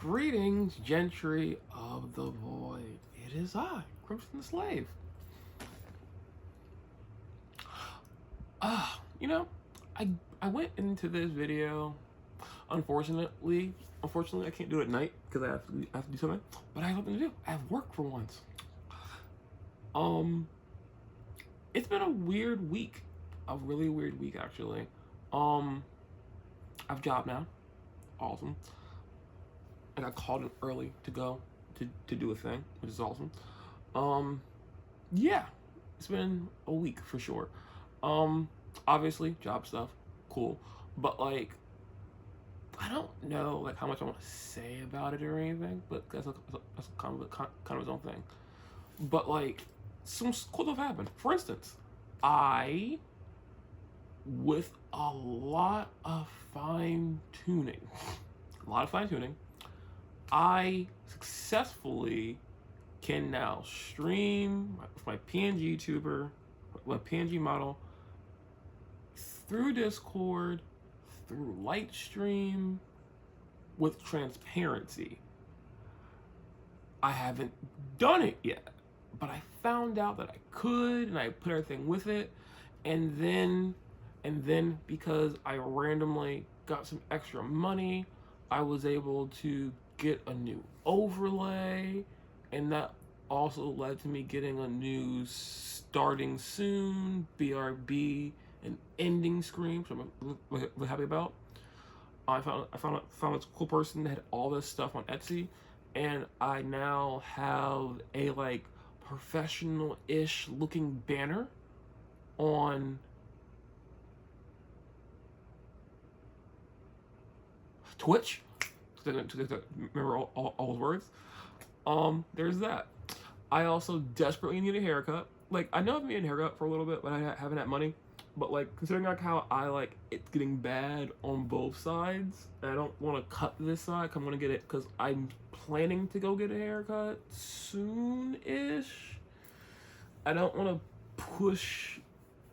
Greetings, gentry of the void. It is I, CrimsonSlave. You know, I went into this video. Unfortunately, I can't do it at night because I have to do something. But I have something to do. I have work for once. It's been a weird week, a really weird week actually. I've job now. Awesome. I got called in early to go to do a thing, which is awesome. Yeah, it's been a week for sure. Obviously job stuff, cool, but like, I don't know like how much I want to say about it or anything, but that's kind of its own thing. But like, some cool stuff happened. For instance, with a lot of fine tuning, I successfully can now stream with my PNG tuber, my PNG model, through Discord, through Lightstream, with transparency. I haven't done it yet, but I found out that I could, and I put everything with it, and then because I randomly got some extra money, I was able to get a new overlay, and that also led to me getting a new starting soon BRB and ending screen, which I'm really happy about. I found this cool person that had all this stuff on Etsy, and I now have a like professional-ish looking banner on Twitch. To remember all those words. There's that. I also desperately need a haircut. Like, I know I've been getting a haircut for a little bit, but I haven't had money. But like, considering like how I like it's getting bad on both sides, and I don't want to cut this side. I'm gonna get it because I'm planning to go get a haircut soon-ish. I don't want to push.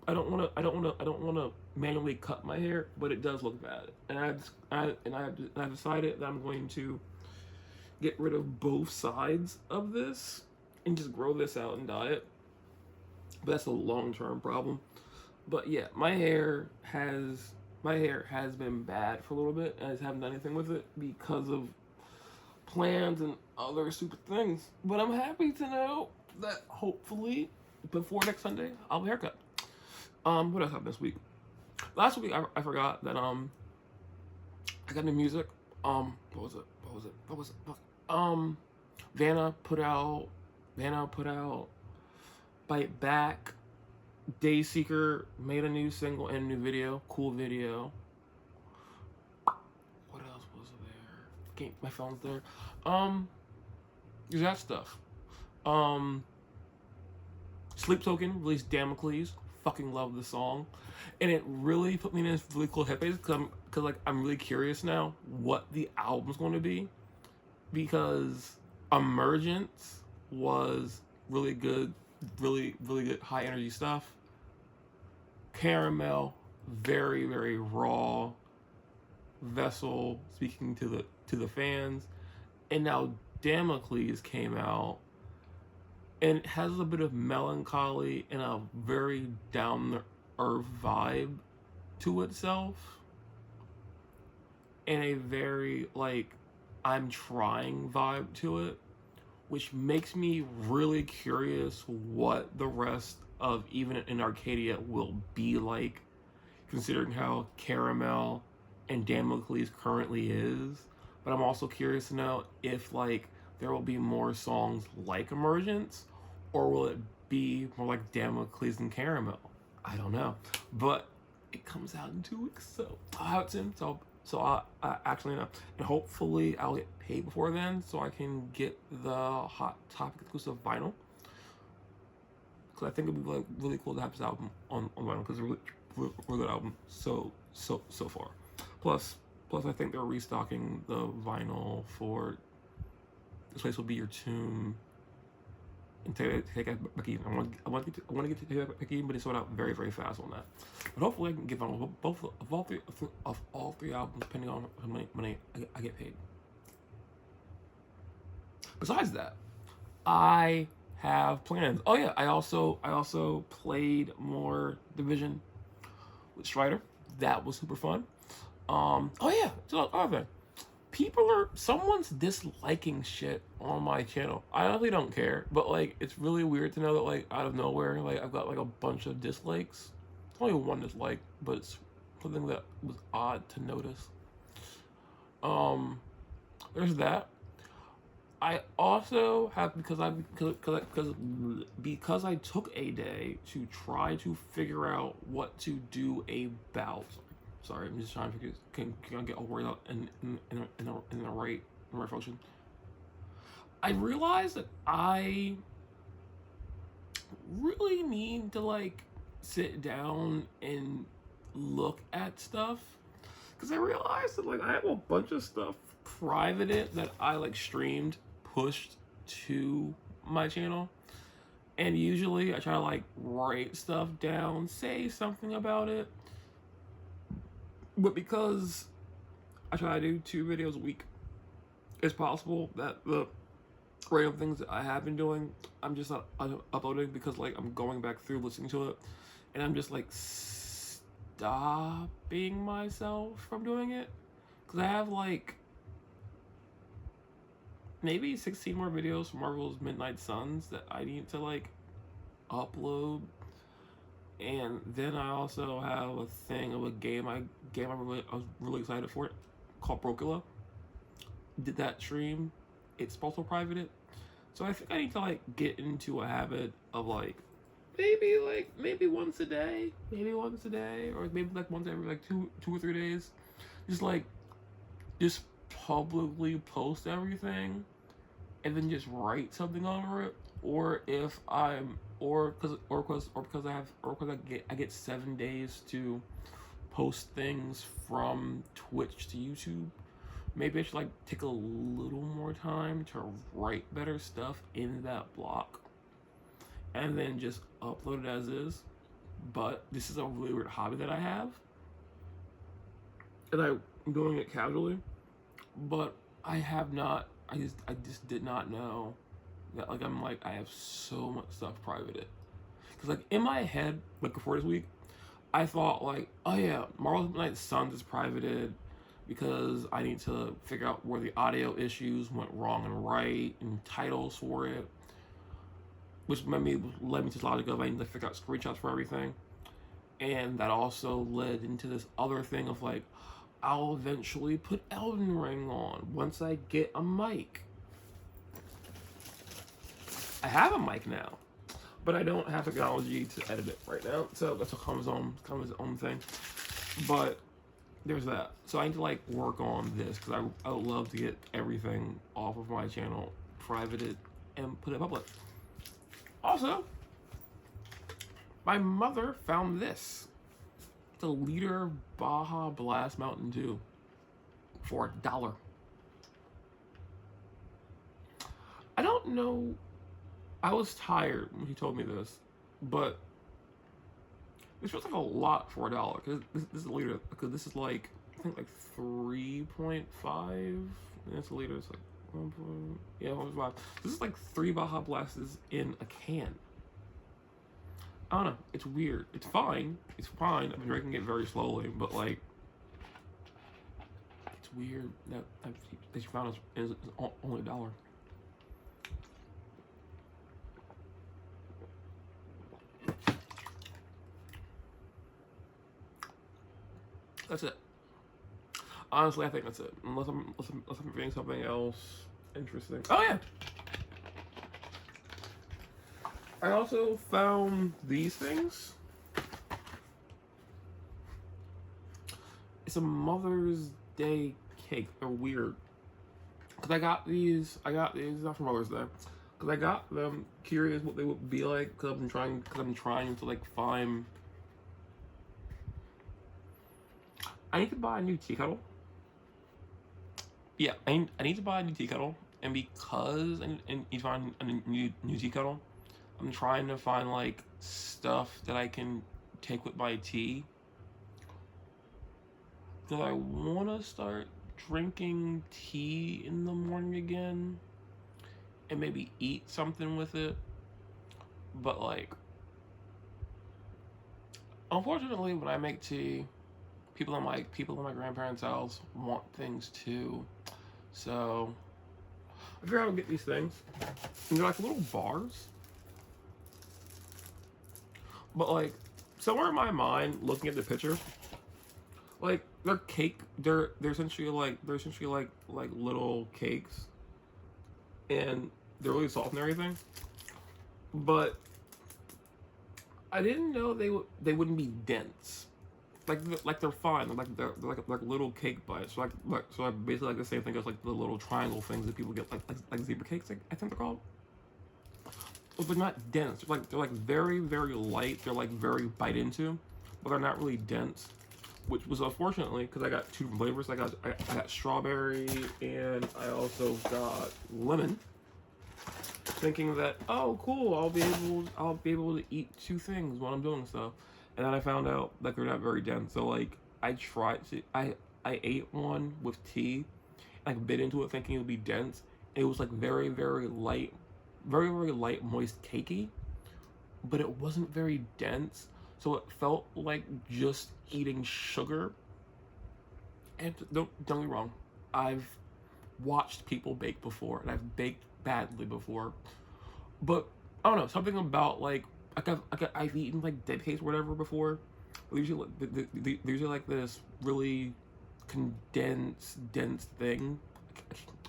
I don't want to manually cut my hair, but it does look bad, and I've decided that I'm going to get rid of both sides of this and just grow this out and dye it. But that's a long-term problem. But yeah, my hair has been bad for a little bit, and I just haven't done anything with it because of plans and other stupid things. But I'm happy to know that hopefully before next Sunday I'll have a haircut. What else happened this week? Last week I forgot that I got new music. What was it? Vanna put out Bite Back. Dayseeker made a new single and a new video. Cool video. What else was there? My phone's there. There's that stuff. Sleep Token released Damocles. Fucking love the song, and it really put me in this really cool headspace because like I'm really curious now what the album's going to be, because Emergence was really good, really good high energy stuff. Caramel, very raw. Vessel speaking to the fans, and now Damocles came out, and it has a bit of melancholy and a very down-to-earth vibe to itself, and a very, like, I'm trying vibe to it, which makes me really curious what the rest of Even in Arcadia will be like, considering how Caramel and Damocles currently is. But I'm also curious to know if, like, there will be more songs like Emergence, or will it be more like Damocles and Caramel? I don't know. But it comes out in 2 weeks, so I'll have it soon. So I actually know. And hopefully I'll get paid before then, so I can get the Hot Topic exclusive vinyl. Because I think it'd be like really cool to have this album on vinyl, because it's a really good album so far. Plus I think they're restocking the vinyl for This Place Will Be Your Tomb and take it back even. I want to get to take it back even, but it's sold out very fast on that. But hopefully I can get vinyl of all three albums, depending on how much money I get paid. Besides that, I have plans. Oh yeah, I also played more Division with Strider. That was super fun. Oh yeah, so other thing. Someone's disliking shit on my channel. I honestly don't care, but like it's really weird to know that like out of nowhere, like I've got like a bunch of dislikes. It's only one dislike, but it's something that was odd to notice. There's that. I also have because I took a day to try to figure out what to do about. Sorry, I'm just trying to figure can I get a word out in the right function. I realized that I really need to like sit down and look at stuff because I realized that like I have a bunch of stuff privated that I like streamed pushed to my channel, and usually I try to like write stuff down, say something about it, but because I try to do 2 videos a week, it's possible that the random things that I have been doing I'm just not uploading because like I'm going back through listening to it and I'm just like stopping myself from doing it because I have like maybe 16 more videos from Marvel's Midnight Suns that I need to like upload, and then I also have a thing of a game I was really excited for it called Brokula. Did that stream? It's also privated, so I think I need to like get into a habit of like maybe once a day, or maybe like once every like two or 3 days, just publicly post everything and then just write something over it, or if I'm or because I get 7 days to post things from Twitch to YouTube. Maybe I should like take a little more time to write better stuff in that block and then just upload it as is. But this is a really weird hobby that I have, and I'm doing it casually, but I just did not know that like I have so much stuff privated. Because like in my head, like before this week, I thought like, oh yeah, Marvel's Midnight Suns is privated because I need to figure out where the audio issues went wrong and right and titles for it, which led me to this logic of I need to figure out screenshots for everything. And that also led into this other thing of like, I'll eventually put Elden Ring on once I get a mic. I have a mic now, but I don't have technology to edit it right now, so that's a comes its own thing. But there's that. So I need to like work on this because I would love to get everything off of my channel, privated, and put it public. Also, my mother found this. The liter Baja Blast Mountain Dew for $1. I don't know. I was tired when he told me this, but this feels like a lot for $1 because this is a liter. Because this is like I think like 3.5, and that's a liter. It's like 1.5. This is like 3 Baja Blasts in a can. I don't know. It's weird. It's fine. It's fine. I've been drinking it very slowly, but like, it's weird that you found is only $1. That's it. Honestly, I think that's it. Unless I'm reading something else interesting. Oh yeah. I also found these things. It's a Mother's Day cake. They're weird. Cause I got these not for Mother's Day. Cause I got them curious what they would be like. Cause I'm trying to like find. I need to buy a new tea kettle. Yeah, I need to buy a new tea kettle, and because I need to find a new tea kettle, I'm trying to find like stuff that I can take with my tea. Because I want to start drinking tea in the morning again. and maybe eat something with it. But like, unfortunately, when I make tea, people in my grandparents' house want things too. So I figure out how to get these things. And they're like little bars. But like, somewhere in my mind, looking at the pictures, like they're cake. They're essentially like little cakes, and they're really soft and everything. But I didn't know they wouldn't be dense. Like they're fine. They're like little cake bites. So basically like the same thing as like the little triangle things that people get like zebra cakes. I think they're called. But they're not dense. They're like very very light. They're like very bite into, but they're not really dense. Which was unfortunately because I got two flavors. I got strawberry and I also got lemon. Thinking that, oh cool, I'll be able to eat two things while I'm doing stuff, and then I found out that they're not very dense. So like I ate one with tea, and I bit into it thinking it would be dense. It was like very very light, very very light, moist, cakey, but it wasn't very dense. So it felt like just eating sugar. And don't get me wrong, I've watched people bake before, and I've baked badly before, but I don't know, something about like I've eaten like dead cakes or whatever before. They're usually like this really condensed, dense thing.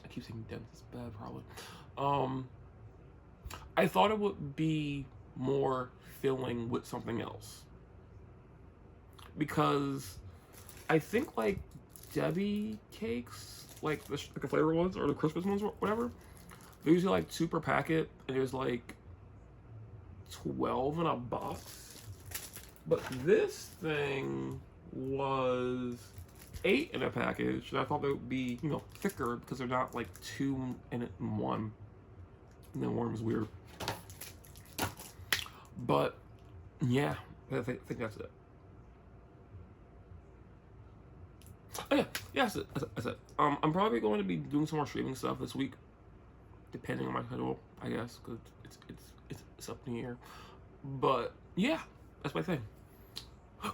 I keep saying dense, it's bad probably. I thought it would be more filling with something else, because I think like Debbie cakes, like the flavor ones or the Christmas ones or whatever, they're usually like 2 per packet, and there's like 12 in a box. But this thing was 8 in a package, and I thought they would be, you know, thicker because they're not like 2 in one. And then one was weird. But yeah, I think that's it. Oh yeah, that's it. I'm probably going to be doing some more streaming stuff this week, depending on my schedule, I guess, because it's up in the air. But yeah, that's my thing.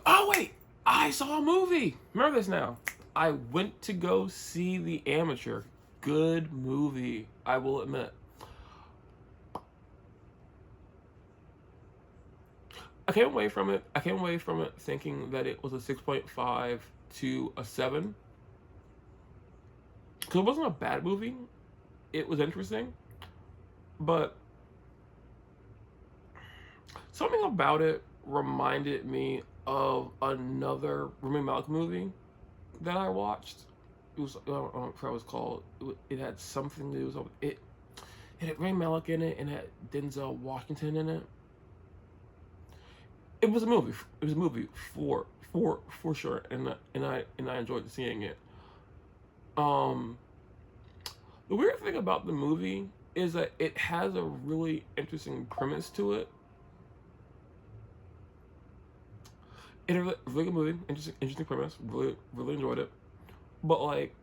Oh wait, I saw a movie. Remember this now. I went to go see The Amateur. Good movie, I will admit. I came away from it thinking that it was a 6.5 to a 7. Because it wasn't a bad movie. It was interesting. But something about it reminded me of another Rami Malek movie that I watched. It was, I don't know what it was called. It had something to do with it. It had Rami Malek in it and had Denzel Washington in it. It was a movie. It was a movie for sure, and I enjoyed seeing it. The weird thing about the movie is that it has a really interesting premise to it. It's a really good movie, interesting premise. Really enjoyed it, but like,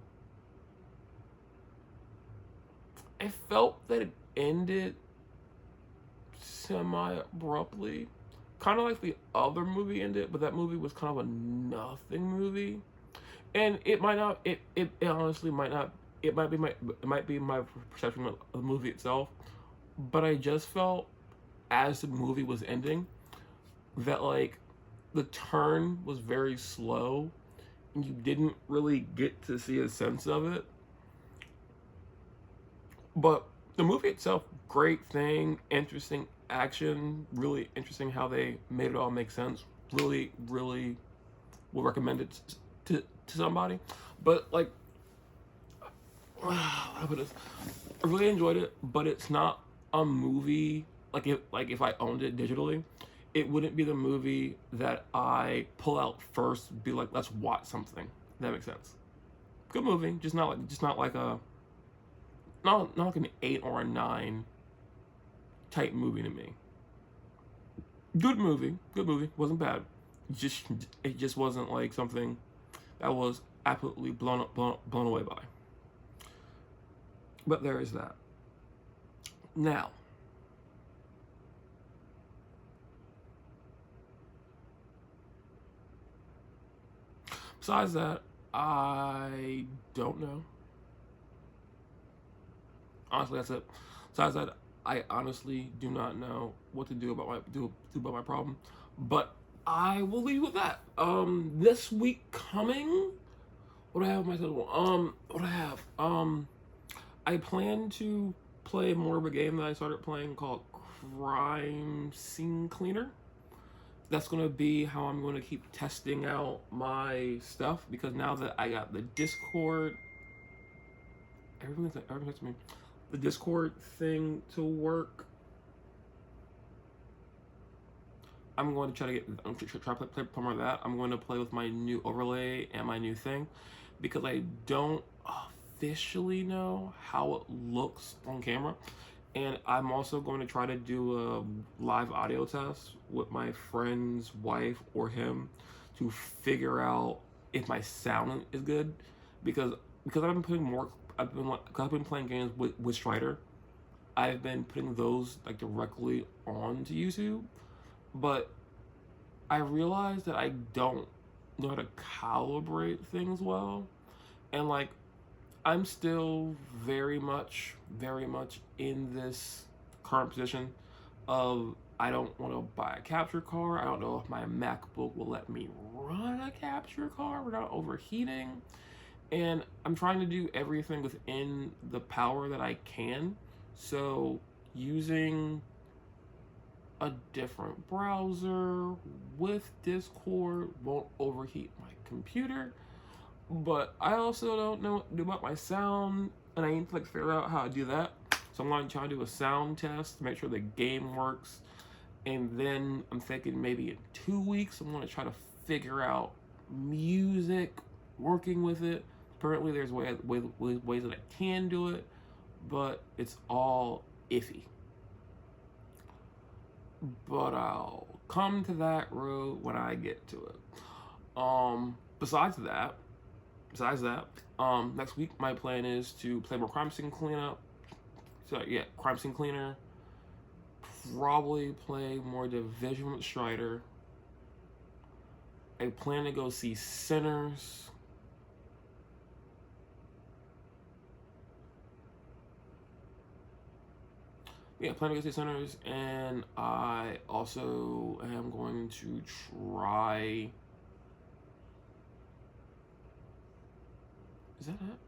I felt that it ended semi-abruptly. Kind of like the other movie ended, but that movie was kind of a nothing movie, and it might not. It honestly might not. It might be my perception of the movie itself, but I just felt as the movie was ending that like the turn was very slow, and you didn't really get to see a sense of it. But the movie itself, great thing, interesting action, really interesting how they made it all make sense. Really will recommend it to somebody. But like, I really enjoyed it, but it's not a movie like if I owned it digitally, it wouldn't be the movie that I pull out first, be like, let's watch something. If that makes sense. Good movie, just not like an 8 or a 9 type movie to me. Good movie, wasn't bad. It just wasn't like something that was absolutely blown away by. But there is that. Now, besides that, I don't know. Honestly, that's it. Besides that, I honestly do not know what to do about my problem. But I will leave with that. This week coming, what do I have on my schedule? What do I have? I plan to play more of a game that I started playing called Crime Scene Cleaner. That's gonna be how I'm gonna keep testing out my stuff, because now that I got the Discord, everything's me, the Discord thing to work, I'm going to try to play more of that. I'm going to play with my new overlay and my new thing, because I don't officially know how it looks on camera. And I'm also going to try to do a live audio test with my friend's wife or him to figure out if my sound is good, because I've been playing games with Strider. I've been putting those like directly onto YouTube, but I realized that I don't know how to calibrate things well, and like I'm still very much in this current position of I don't want to buy a capture card. I don't know if my MacBook will let me run a capture card without overheating. And I'm trying to do everything within the power that I can. So using a different browser with Discord won't overheat my computer. But I also don't know what to do about my sound, and I need to like figure out how to do that. So I'm going to try to do a sound test to make sure the game works, and then I'm thinking maybe in 2 weeks I'm going to try to figure out music, working with it. Apparently there's ways that I can do it, but it's all iffy. But I'll come to that road when I get to it. Besides that, next week my plan is to play more Crime Scene Cleanup. So yeah, Crime Scene Cleaner. Probably play more Division with Strider. I plan to go see Sinners. Yeah, plan to go see Sinners, and I also am going to try. Is that it?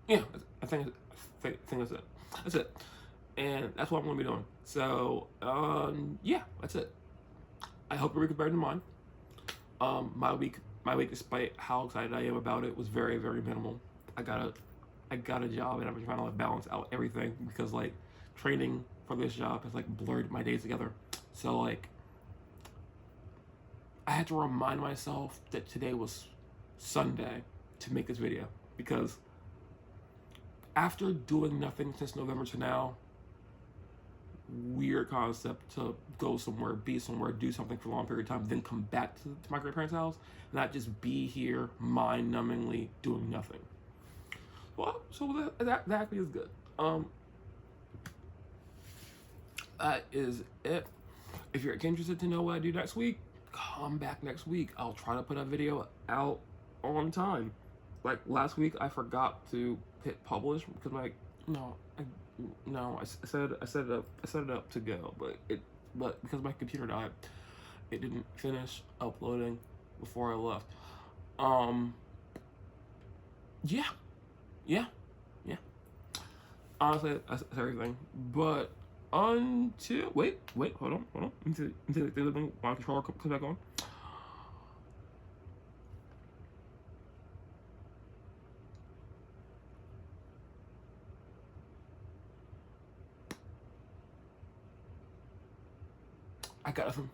Yeah, I think that's it. That's it, and that's what I'm gonna be doing. So, yeah, that's it. I hope your week is better than mine. My week, despite how excited I am about it, was very, very minimal. I got a job, and I've been trying to like balance out everything, because like training for this job has like blurred my days together. So like, I had to remind myself that today was Sunday to make this video, because after doing nothing since November to now, weird concept to go somewhere, be somewhere, do something for a long period of time, then come back to my grandparents' house, not just be here mind-numbingly doing nothing. Well, so that actually is good. That is it. If you're interested to know what I do next week, come back next week. I'll try to put a video out on time. Like last week, I forgot to hit publish because I set it up to go, but because my computer died, it didn't finish uploading before I left. Yeah. Honestly, that's everything. But until hold on. Until my controller comes back on. I got some.